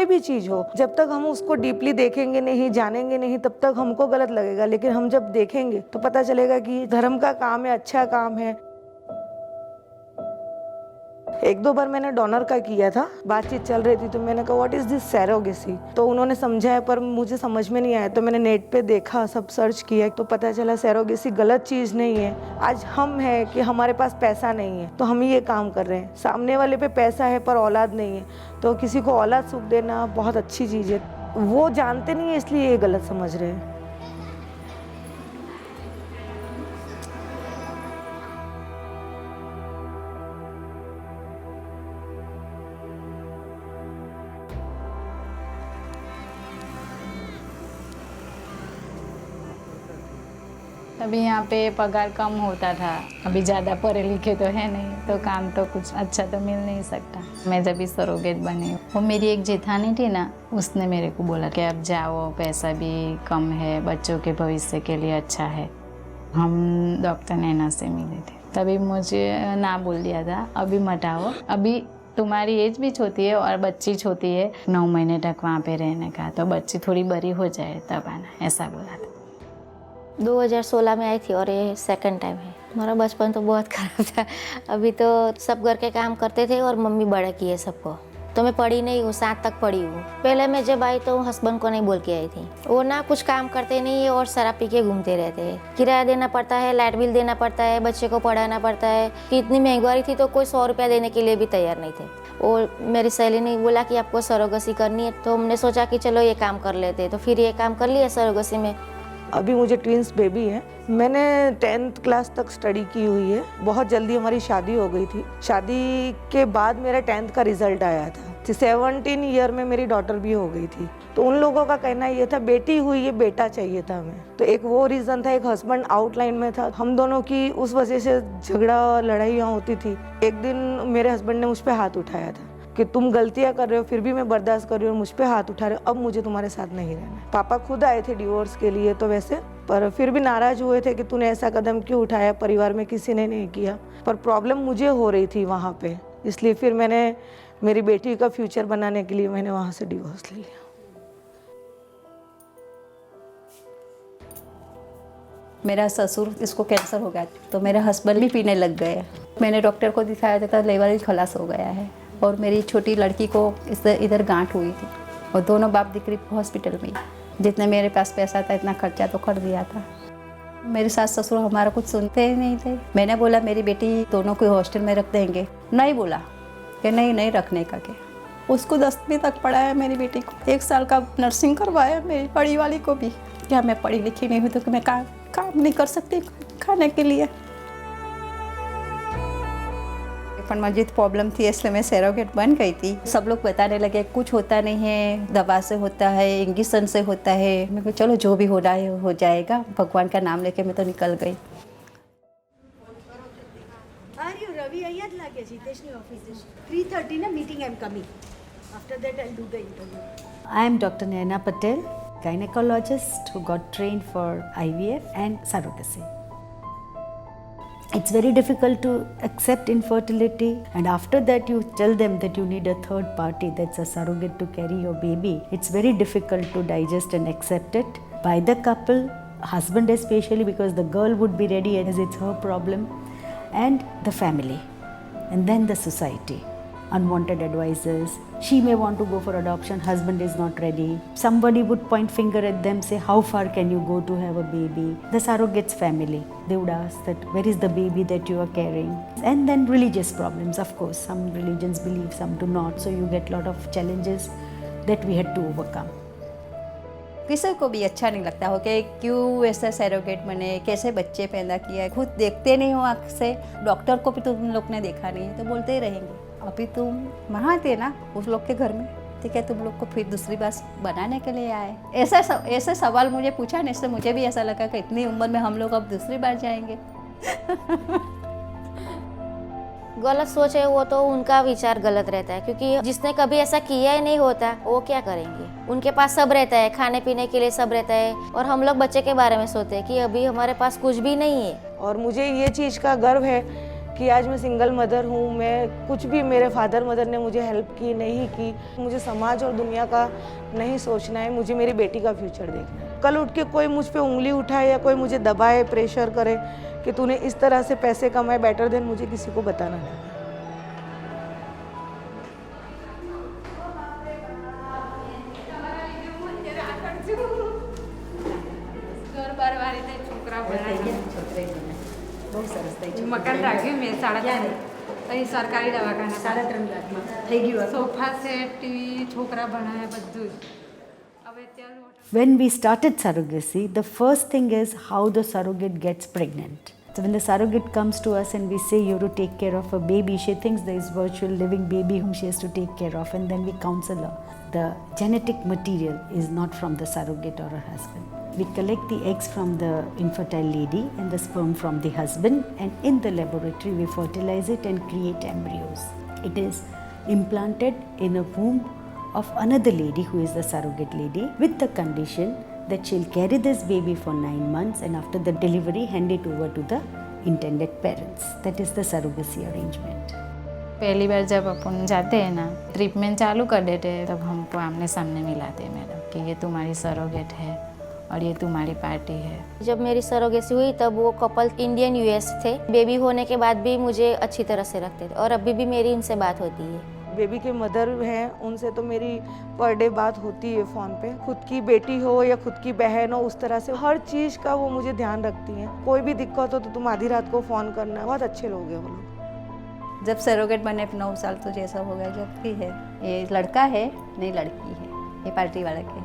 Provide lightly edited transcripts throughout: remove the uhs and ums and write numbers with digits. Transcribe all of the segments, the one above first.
कोई भी चीज़ हो, जब तक हम उसको डीपली देखेंगे नहीं, जानेंगे नहीं, तब तक हमको गलत लगेगा। लेकिन हम जब देखेंगे तो पता चलेगा कि धर्म का काम है, अच्छा काम है। एक दो बार मैंने डोनर का किया था, बातचीत चल रही थी, तो मैंने कहा व्हाट इज़ दिस सैरोगेसी, तो उन्होंने समझाया पर मुझे समझ में नहीं आया। तो मैंने नेट पे देखा, सब सर्च किया, तो पता चला सैरोगेसी गलत चीज़ नहीं है। आज हम हैं कि हमारे पास पैसा नहीं है तो हम ये काम कर रहे हैं, सामने वाले पे पैसा है पर औलाद नहीं है, तो किसी को औलाद सुख देना बहुत अच्छी चीज़ है। वो जानते नहीं है इसलिए ये गलत समझ रहे हैं। अभी यहाँ पे पगार कम होता था, अभी ज़्यादा पढ़े लिखे तो है नहीं, तो काम तो कुछ अच्छा तो मिल नहीं सकता। मैं जब भी सरोगेट बनी, वो मेरी एक जेठानी थी ना, उसने मेरे को बोला कि अब जाओ, पैसा भी कम है, बच्चों के भविष्य के लिए अच्छा है। हम डॉक्टर नैना से मिले थे, तभी मुझे ना बोल दिया था अभी मत आओ, अभी तुम्हारी एज भी छोटी है और बच्ची छोटी है, 9 महीने तक वहाँ पे रहने का, तो बच्ची थोड़ी बड़ी हो जाए तब आना, ऐसा बोला था। 2016 में आई थी और ये सेकंड टाइम है। हमारा बचपन तो बहुत खराब था। अभी तो सब घर के काम करते थे और मम्मी बड़ा की है सबको, तो मैं पढ़ी नहीं हूँ, 7 तक पढ़ी हूँ। पहले मैं जब आई तो हस्बैंड को नहीं बोल के आई थी, वो ना कुछ काम करते नहीं है और शराब पी के घूमते रहते हैं। किराया देना पड़ता है, लाइट बिल देना पड़ता है, बच्चे को पढ़ाना पड़ता है कि इतनी महंगाई थी तो कोई 100 रुपया देने के लिए भी तैयार नहीं थे। और मेरी सहेली ने बोला कि आपको सरोगेसी करनी है, तो हमने सोचा कि चलो ये काम कर लेते, तो फिर ये काम कर लिया सरोगेसी में। अभी मुझे ट्विंस बेबी है। मैंने 10th क्लास तक स्टडी की हुई है। बहुत जल्दी हमारी शादी हो गई थी। शादी के बाद मेरा 10th का रिजल्ट आया था। 17 ईयर में मेरी डॉटर भी हो गई थी। तो उन लोगों का कहना ये था बेटी हुई है, बेटा चाहिए था हमें। तो एक वो रीज़न था, एक हस्बैंड आउटलाइन में था, हम दोनों की उस वजह से झगड़ा लड़ाइयाँ होती थी। एक दिन मेरे हस्बैंड ने मुझ पर हाथ उठाया था कि तुम गलतियां कर रहे हो फिर भी मैं बर्दाश्त कर रही हूँ और मुझ पे हाथ उठा रहे हो, अब मुझे तुम्हारे साथ नहीं रहना। पापा खुद आए थे डिवोर्स के लिए तो वैसे, पर फिर भी नाराज हुए थे कि तूने ऐसा कदम क्यों उठाया, परिवार में किसी ने नहीं किया। पर प्रॉब्लम मुझे हो रही थी वहाँ पे, इसलिए फिर मैंने मेरी बेटी का फ्यूचर बनाने के लिए मैंने वहाँ से डिवोर्स ले लिया। मेरा ससुर, इसको कैंसर हो गया, तो मेरे हस्बैंड भी पीने लग गए। मैंने डॉक्टर को दिखाया था, लेवल ही खलास हो गया है। और मेरी छोटी लड़की को इधर गांठ हुई थी और दोनों बाप दिकरी हॉस्पिटल में। जितने मेरे पास पैसा था इतना खर्चा तो कर दिया था। मेरे सास ससुर हमारा कुछ सुनते ही नहीं थे। मैंने बोला मेरी बेटी दोनों को हॉस्टल में रख देंगे, नहीं बोला कि नहीं रखने का। क्या उसको 10वीं तक पढ़ाया मेरी बेटी को, 1 साल का नर्सिंग करवाया मेरी बड़ी वाली को भी। क्या मैं पढ़ी लिखी नहीं हुई तो मैं काम नहीं कर सकती खाने के लिए। पर मुझे प्रॉब्लम थी इसलिए मैं सरोगेट बन गई थी। सब लोग बताने लगे कुछ होता नहीं है, दवा से होता है, इंजेक्शन से होता है। मैं कहा चलो जो भी हो रहा है हो जाएगा, भगवान का नाम लेके मैं तो निकल गई। रवि અહીંયા જ લાગે છે હિતેશની ઓફિસ 3:30 ના meeting I am coming after that I do the interview. I am Dr. Naina Patel, gynecologist who got trained for IVF and surrogacy. It's very difficult to accept infertility, and after that you tell them that you need a third party, that's a surrogate to carry your baby. It's very difficult to digest and accept it by the couple, husband especially, because the girl would be ready as it's her problem, and the family, and then the society. Unwanted advisors, she may want to go for adoption, husband is not ready. Somebody would point finger at them, say how far can you go to have a baby. The surrogate's family, they would ask that where is the baby that you are carrying. And then religious problems, of course, some religions believe, some do not, so you get lot of challenges that we had to overcome. किसी को भी अच्छा नहीं लगता हो कि क्यों ऐसा सरोगेट बने, कैसे बच्चे पैदा किया, खुद देखते नहीं हो आँख से, डॉक्टर को भी तुम लोग ने देखा नहीं है तो बोलते ही रहेंगे। अभी तुम वहाँ थे ना उस लोग के घर में, ठीक है, तुम लोग को फिर दूसरी बार बनाने के लिए आए। ऐसा सवाल मुझे पूछा नहीं, इससे मुझे भी ऐसा लगा कि इतनी उम्र में हम लोग अब दूसरी बार जाएंगे। गलत सोच है वो तो उनका विचार गलत रहता है, क्योंकि जिसने कभी ऐसा किया ही नहीं होता वो क्या करेंगे। उनके पास सब रहता है, खाने पीने के लिए सब रहता है, और हम लोग बच्चे के बारे में सोचते हैं कि अभी हमारे पास कुछ भी नहीं है। और मुझे ये चीज़ का गर्व है कि आज मैं सिंगल मदर हूँ। मैं कुछ भी मेरे फादर मदर ने मुझे हेल्प की नहीं की। मुझे समाज और दुनिया का नहीं सोचना है, मुझे मेरी बेटी का फ्यूचर देखना है। कल उठ के कोई मुझ पे उंगली उठाए या कोई मुझे दबाए, प्रेशर करे कि तूने इस तरह से पैसे कमाए बेटर देन, मुझे किसी को बताना नहीं। મકાન રાખ્યું મેં અહીં સરકારી દવાખાના 3.5 લાખમાં થઈ ગયું. સોફા સેટ ટીવી છોકરા ભણાયા બધું જ હવે ત્યાં When we started surrogacy, the first thing is how the surrogate gets pregnant. So when the surrogate comes to us and we say you have to take care of a baby, she thinks there is virtual living baby whom she has to take care of, and then we counsel her. The genetic material is not from the surrogate or her husband. We collect the eggs from the infertile lady and the sperm from the husband, and in the laboratory we fertilize it and create embryos. It is implanted in a womb of another lady who is the surrogate lady, with the condition that she'll carry this baby for 9 months and after the delivery hand it over to the intended parents. That is the surrogacy arrangement. पहली बार जब अपन जाते हैं ना, treatment चालू कर देते हैं, तब हमको आमने सामने मिलाते हैं मैडम कि ये तुम्हारी सरोगेट है और ये तुम्हारी पार्टी है। जब मेरी सरोगेसी हुई तब वो कपल इंडियन यूएस थे। बेबी होने के बाद भी मुझे अच्छी तरह से रखते थे और अभी भी मेरी उनसे बात होती है। बेबी के मदर हैं, उनसे तो मेरी पर डे बात होती है फ़ोन पे। खुद की बेटी हो या खुद की बहन हो, उस तरह से हर चीज़ का वो मुझे ध्यान रखती हैं। कोई भी दिक्कत हो तो तुम आधी रात को फ़ोन करना। बहुत अच्छे लोग हैं वो लोग। जब सरोगेट बने 9 साल तो जैसा हो गया, जब भी है ये लड़का है नहीं लड़की है, ये पार्टी वाला के है।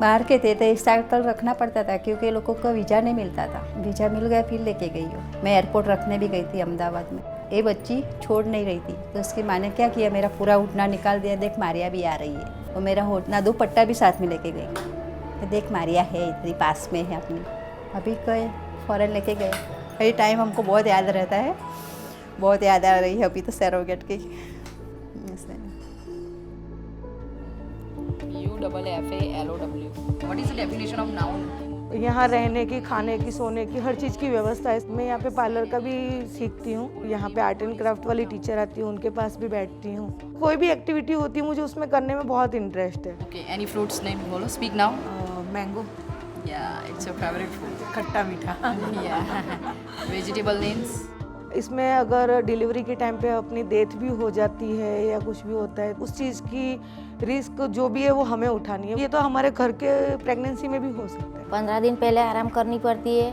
बाहर के थे तो एक साइकिल रखना पड़ता था क्योंकि लोगों को वीज़ा नहीं मिलता था। वीज़ा मिल गया फिर लेके गई हो। मैं एयरपोर्ट रखने भी गई थी अहमदाबाद में। ये बच्ची छोड़ नहीं रही थी तो उसकी माँ ने क्या किया, मेरा पूरा उठना निकाल दिया। देख मारिया भी आ रही है, और मेरा होटना 2 पट्टा भी साथ में लेके गई। तो देख मारिया है इतनी पास में है अपनी। अभी गए फ़ौरन लेके गए। ये टाइम हमको बहुत याद रहता है, बहुत याद आ रही है अभी तो सरोगेट की। UFFALOW. What is the definition of noun? यहाँ रहने की, खाने की, सोने की, हर चीज़ की व्यवस्था है। मैं यहाँ पे पार्लर का भी सीखती हूँ। यहाँ पे आर्ट एंड क्राफ्ट वाली टीचर आती है, उनके पास भी बैठती हूँ। कोई भी एक्टिविटी होती है मुझे उसमें करने में बहुत इंटरेस्ट है। Okay, any fruits name बोलो, speak now. Mango, Yeah, it's your favorite food. खट्टा मीठा। Yeah. Vegetable names. इसमें अगर डिलीवरी के टाइम पे अपनी डेथ भी हो जाती है या कुछ भी होता है, उस चीज़ की रिस्क जो भी है वो हमें उठानी है। ये तो हमारे घर के प्रेगनेंसी में भी हो सकता है। 15 दिन पहले आराम करनी पड़ती है,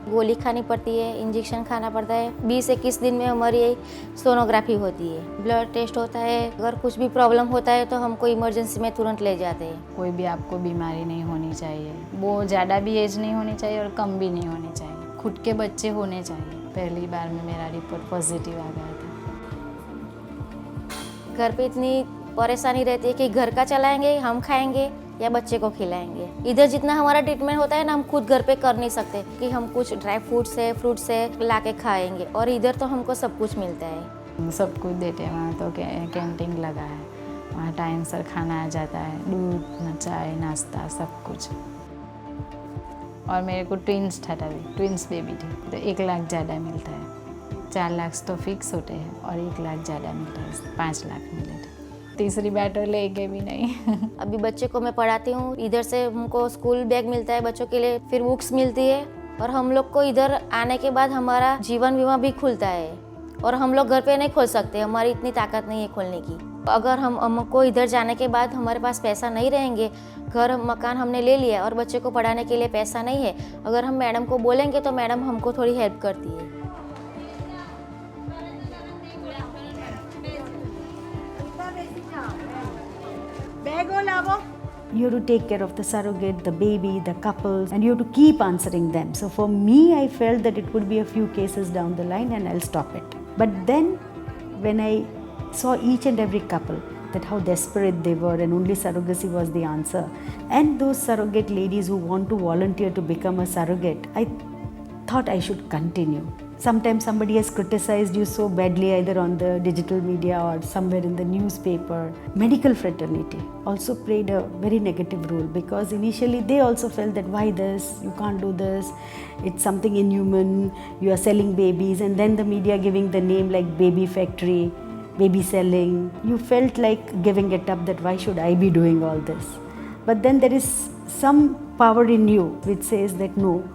गोली खानी पड़ती है, इंजेक्शन खाना पड़ता है। 20-21 दिन में हमारी सोनोग्राफी होती है, ब्लड टेस्ट होता है। अगर कुछ भी प्रॉब्लम होता है तो हमको इमरजेंसी में तुरंत ले जाते हैं। कोई भी आपको बीमारी नहीं होनी चाहिए, वो ज़्यादा भी एज नहीं होनी चाहिए और कम भी नहीं होनी चाहिए। खुद के बच्चे होने चाहिए। पहली बार में मेरा रिपोर्ट पॉजिटिव आ गया था। घर पे इतनी परेशानी रहती है कि घर का चलाएंगे, हम खाएंगे या बच्चे को खिलाएंगे। इधर जितना हमारा ट्रीटमेंट होता है ना, हम खुद घर पे कर नहीं सकते कि हम कुछ ड्राई फ्रूट्स है, फ्रूट्स है ला के खाएंगे, और इधर तो हमको सब कुछ मिलता है। सब कुछ देते हैं वहाँ तो। कैंटीन लगा है वहाँ, टाइम से खाना आ जाता है, दूध, चाय, नाश्ता, सब कुछ। और मेरे को ट्विंस था तभी, ट्विंस बेबी थी, तो 1 लाख ज़्यादा मिलता है। 4 लाख तो फिक्स होते हैं और 1 लाख ज़्यादा मिलता है, 5 लाख मिले थे। तीसरी बार तो लेके भी नहीं। अभी बच्चे को मैं पढ़ाती हूँ, इधर से हमको स्कूल बैग मिलता है बच्चों के लिए, फिर बुक्स मिलती है, और हम लोग को इधर आने के बाद हमारा जीवन बीमा भी खुलता है। और हम लोग घर पे नहीं खोल सकते, हमारी इतनी ताकत नहीं है खोलने की। अगर हमको इधर जाने के बाद हमारे पास पैसा नहीं रहेंगे, घर मकान हमने ले लिया और बच्चे को पढ़ाने के लिए पैसा नहीं है, अगर हम मैडम को बोलेंगे तो मैडम हमको थोड़ी हेल्प करती है। बैगो लावो। You have to take care of the surrogate, the baby, the couples, and you have to keep answering them. So for me, I felt that it would be a few cases down the line and I'll stop it. But then when I saw each and every couple, that how desperate they were and only surrogacy was the answer, and those surrogate ladies who want to volunteer to become a surrogate, I thought I should continue. Sometimes somebody has criticized you so badly, either on the digital media or somewhere in the newspaper. Medical fraternity also played a very negative role, because initially they also felt that why this, you can't do this, it's something inhuman, you are selling babies, and then the media giving the name like baby factory, baby selling. You felt like giving it up, that why should I be doing all this? But then there is some power in you which says that no,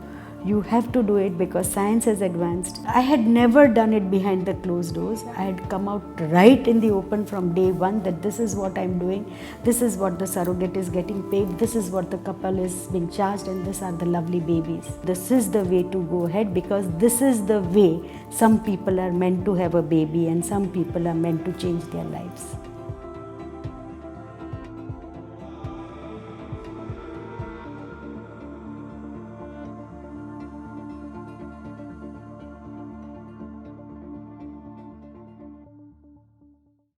you have to do it because science has advanced. I had never done it behind the closed doors. I had come out right in the open from day one that this is what I'm doing, this is what the surrogate is getting paid, this is what the couple is being charged, and these are the lovely babies. This is the way to go ahead, because this is the way some people are meant to have a baby and some people are meant to change their lives.